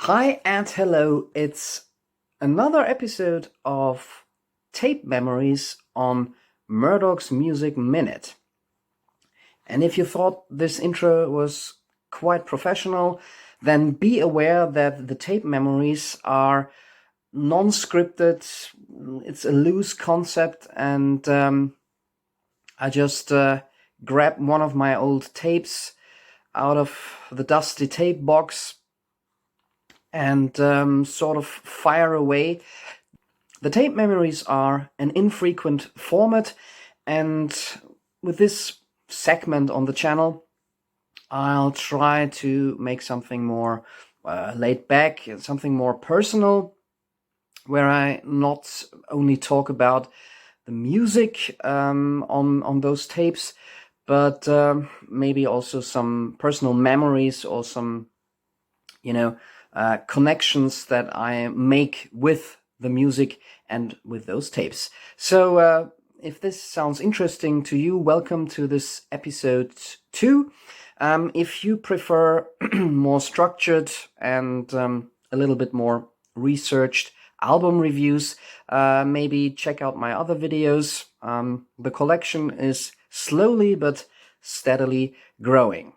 Hi and hello, it's another episode of Tape Memories on Murdoch's Music Minute. And if you thought this intro was quite professional, then be aware that the Tape Memories are non-scripted. It's a loose concept, and I just grabbed one of my old tapes out of the dusty tape box and sort of fire away. The tape memories are an infrequent format, and with this segment on the channel, I'll try to make something more laid back, something more personal, where I not only talk about the music on those tapes, but maybe also some personal memories or some, connections that I make with the music and with those tapes. So if this sounds interesting to you, welcome to this episode 2. If you prefer more structured and a little bit more researched album reviews, maybe check out my other videos. The collection is slowly but steadily growing.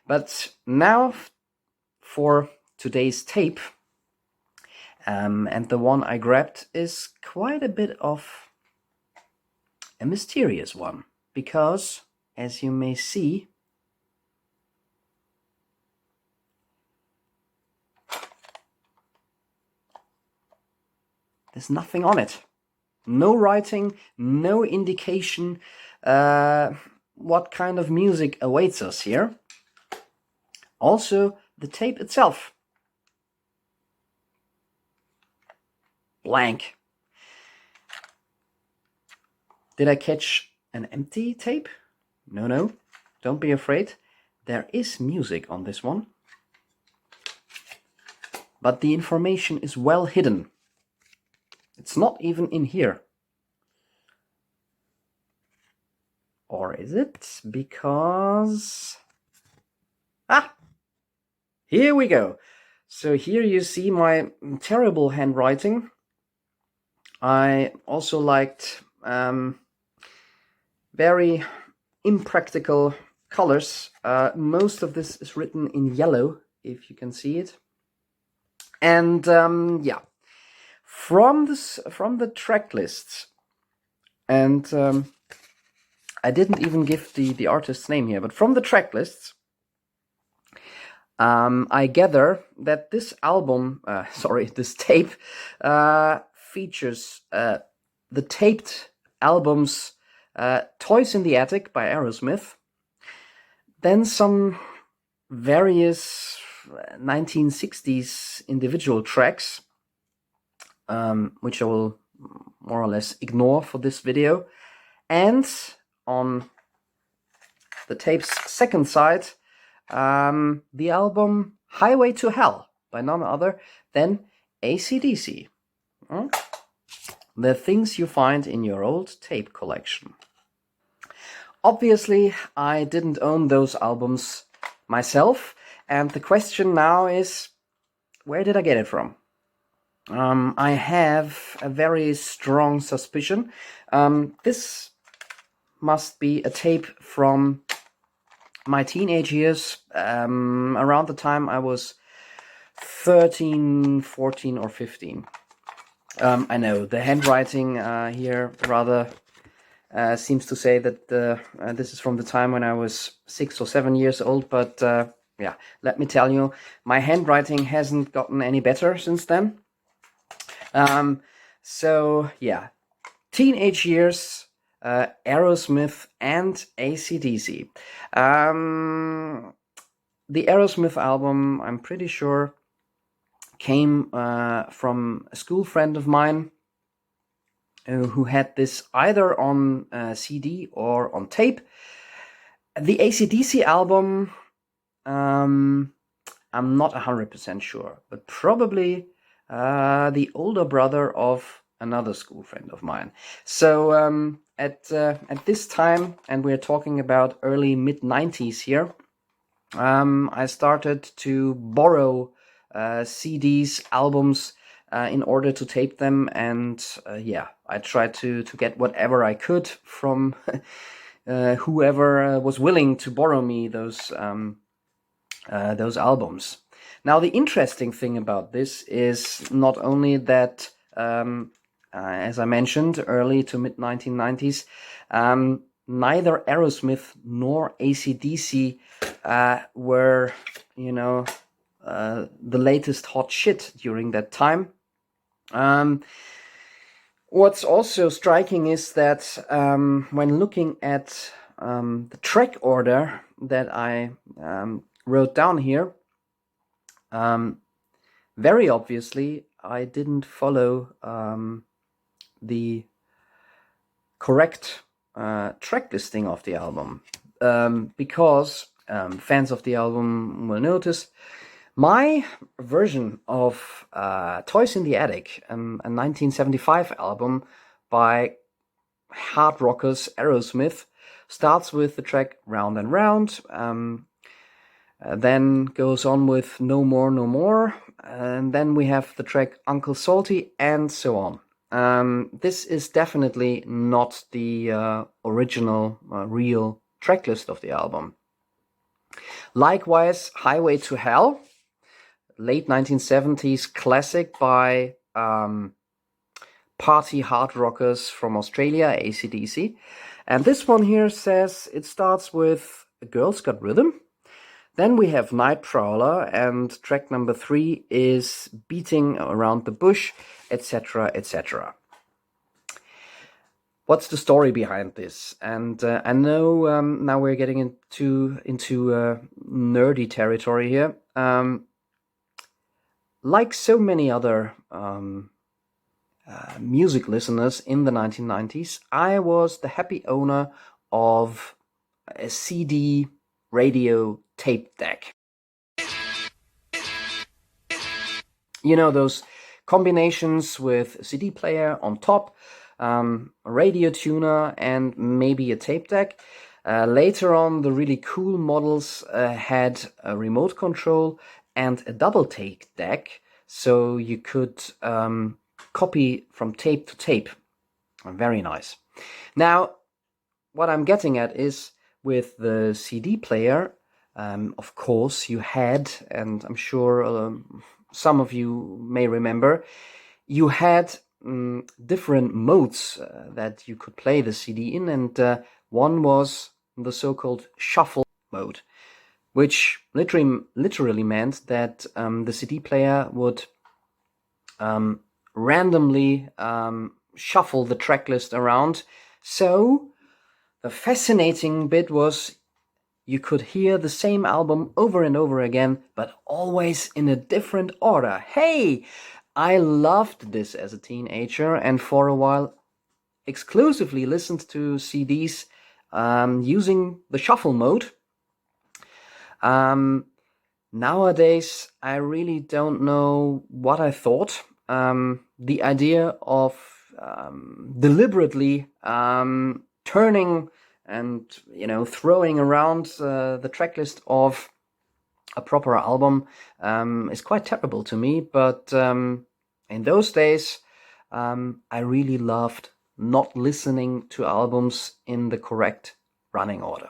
But now for today's tape, and the one I grabbed is quite a bit of a mysterious one, because, as you may see, there's nothing on it. No writing, no indication what kind of music awaits us here. Also, the tape itself, blank. Did I catch an empty tape? No, don't be afraid. There is music on this one, but the information is well hidden. It's not even in here. Or is it? Because... here we go. So here you see my terrible handwriting. I also liked very impractical colors. Most of this is written in yellow, if you can see it. And yeah, from the track lists, and I didn't even give the artist's name here, but from the track lists, I gather that this tape features the taped albums Toys in the Attic by Aerosmith, then some various 1960s individual tracks, which I will more or less ignore for this video, and on the tape's second side, the album Highway to Hell by none other than AC/DC. The things you find in your old tape collection. Obviously, I didn't own those albums myself, and the question now is, where did I get it from? I have a very strong suspicion. This must be a tape from my teenage years, around the time I was 13, 14 or 15. I know the handwriting here rather seems to say that this is from the time when I was 6 or 7 years old, but yeah, let me tell you, my handwriting hasn't gotten any better since then. So yeah, teenage years, Aerosmith and AC/DC. The Aerosmith album, I'm pretty sure, came from a school friend of mine who had this either on CD or on tape. The AC/DC album, I'm not 100% sure, but probably the older brother of another school friend of mine. So at this time, and we're talking about early mid-90s here, I started to borrow CDs, albums, in order to tape them, and I tried to get whatever I could from whoever was willing to borrow me those albums. Now, the interesting thing about this is not only that, as I mentioned, early to mid 1990s, neither Aerosmith nor AC/DC were, the latest hot shit during that time. What's also striking is that when looking at the track order that I wrote down here, very obviously I didn't follow the correct track listing of the album, because fans of the album will notice my version of Toys in the Attic, a 1975 album by hard rockers Aerosmith, starts with the track Round and Round, then goes on with No More, No More, and then we have the track Uncle Salty, and so on. This is definitely not the original, real track list of the album. Likewise, Highway to Hell, late 1970s classic by party hard rockers from Australia, AC/DC. And this one here says it starts with A Girl's Got Rhythm. Then we have Night Prowler, and track number 3 is Beating Around the Bush, etc., etc. What's the story behind this? And I know now we're getting into nerdy territory here. Like so many other music listeners in the 1990s, I was the happy owner of a CD radio tape deck. You know, those combinations with a CD player on top, a radio tuner, and maybe a tape deck. Later on, the really cool models had a remote control and a double take deck, so you could copy from tape to tape. Very nice. Now, what I'm getting at is, with the CD player, of course, you had, and I'm sure some of you may remember, you had different modes that you could play the CD in, and one was the so-called shuffle mode, which literally meant that the CD player would randomly shuffle the track list around. So the fascinating bit was you could hear the same album over and over again, but always in a different order. Hey, I loved this as a teenager, and for a while exclusively listened to CDs using the shuffle mode. Nowadays, I really don't know what I thought. The idea of deliberately turning and throwing around the track list of a proper album is quite terrible to me. But in those days, I really loved not listening to albums in the correct running order.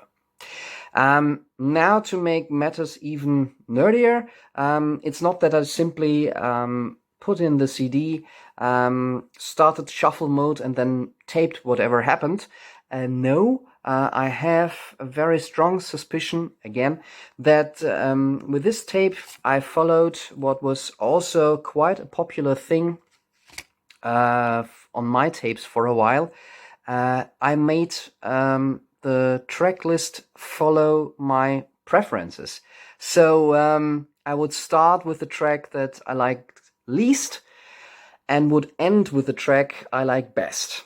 Now, to make matters even nerdier, it's not that I simply put in the CD, started shuffle mode, and then taped whatever happened. No, I have a very strong suspicion, again, that with this tape I followed what was also quite a popular thing on my tapes for a while. I made the track list follow my preferences. So I would start with the track that I liked least and would end with the track I like best.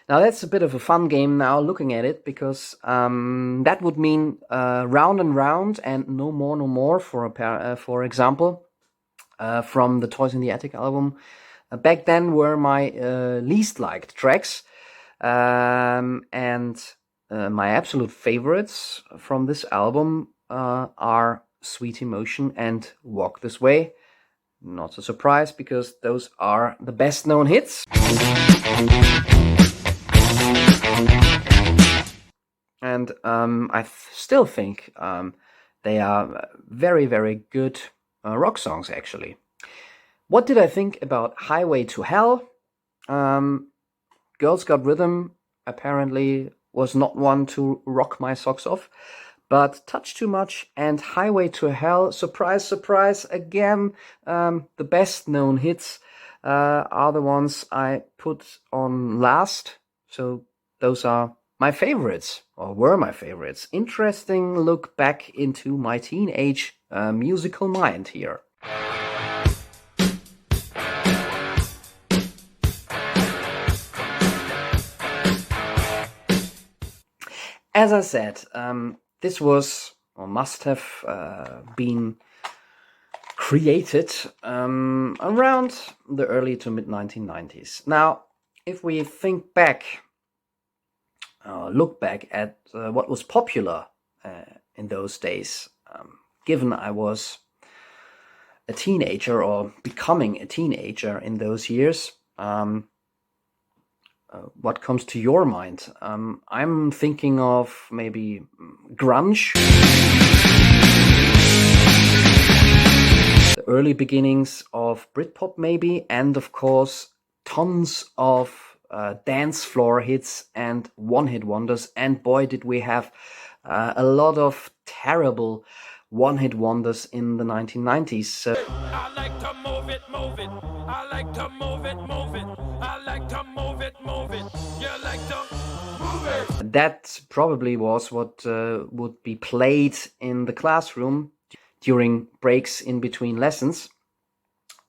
Now, that's a bit of a fun game now, looking at it, because that would mean Round and Round and No More, No More, for example, from the Toys in the Attic album. Back then were my least liked tracks, and my absolute favorites from this album are Sweet Emotion and Walk This Way. Not a surprise, because those are the best known hits. And I still think they are very, very good rock songs, actually. What did I think about Highway to Hell? Girls Got Rhythm apparently was not one to rock my socks off, but Touch Too Much and Highway to Hell, surprise, surprise, again, the best known hits are the ones I put on last. So those are my favorites, or were my favorites. Interesting look back into my teenage musical mind here. As I said, this was, or must have been created around the early to mid 1990s. Now, if we think back, look back at what was popular in those days, given I was a teenager or becoming a teenager in those years, what comes to your mind? I'm thinking of maybe grunge, the early beginnings of Britpop maybe, and of course tons of dance floor hits and one-hit wonders. And boy, did we have a lot of terrible one-hit wonders in the 1990s. I like to move it, move it. I like to move it, move it. I like to move it, move it. You like to move it. That probably was what would be played in the classroom during breaks in between lessons.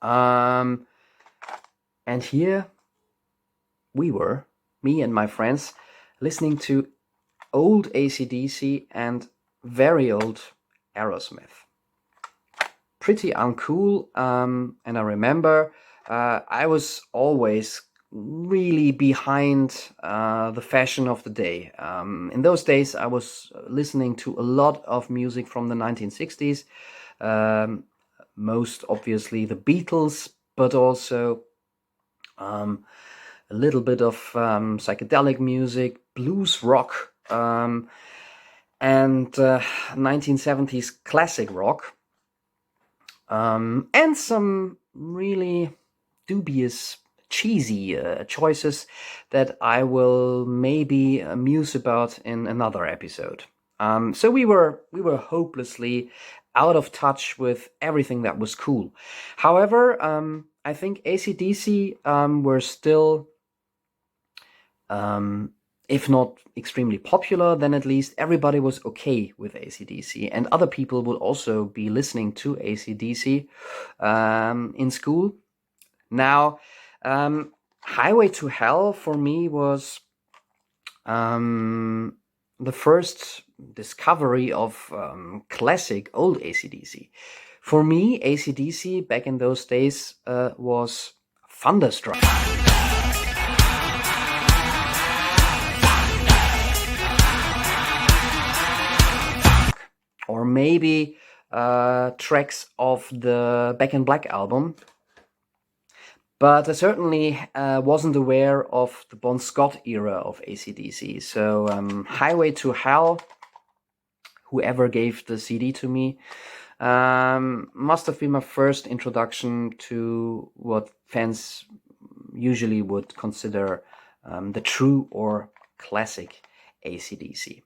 And here we were, me and my friends, listening to old AC/DC and very old Aerosmith. Pretty uncool, and I remember I was always really behind the fashion of the day. In those days, I was listening to a lot of music from the 1960s, most obviously the Beatles, but also a little bit of psychedelic music, blues rock, and 1970s classic rock, and some really dubious, cheesy choices that I will maybe muse about in another episode. So we were hopelessly out of touch with everything that was cool. However, I think AC/DC were still, if not extremely popular, then at least everybody was okay with AC/DC, and other people would also be listening to AC/DC in school. Now, Highway to Hell for me was the first discovery of classic old AC/DC. For me, AC/DC back in those days was Thunderstruck. Or maybe tracks of the Back in Black album. But I certainly wasn't aware of the Bon Scott era of AC/DC. So Highway to Hell, whoever gave the CD to me, must have been my first introduction to what fans usually would consider the true or classic AC/DC.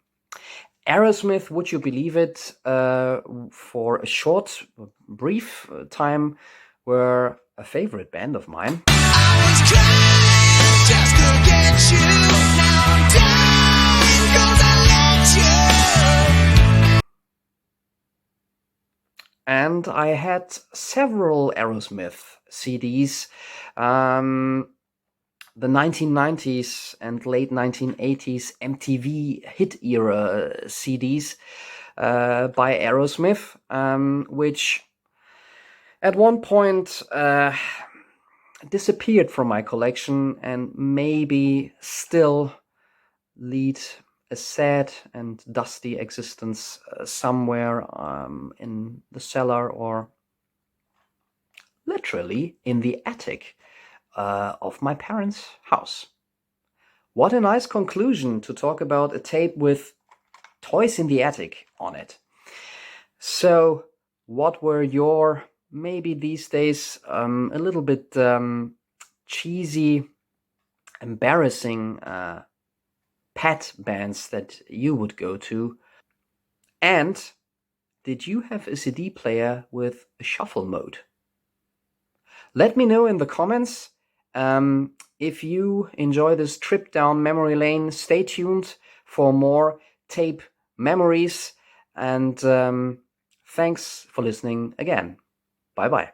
Aerosmith, would you believe it, for a short, brief time, were a favorite band of mine. I was trying just to get you. Now I'm dying 'cause I let you. And I had several Aerosmith CDs. The 1990s and late 1980s MTV hit era CDs by Aerosmith, which at one point disappeared from my collection and maybe still lead a sad and dusty existence somewhere in the cellar or literally in the attic of my parents' house. What a nice conclusion to talk about a tape with Toys in the Attic on it. So, what were your, maybe these days, a little bit cheesy, embarrassing pet bands that you would go to? And did you have a CD player with a shuffle mode? Let me know in the comments. If you enjoy this trip down memory lane, stay tuned for more tape memories. And thanks for listening again. Bye bye.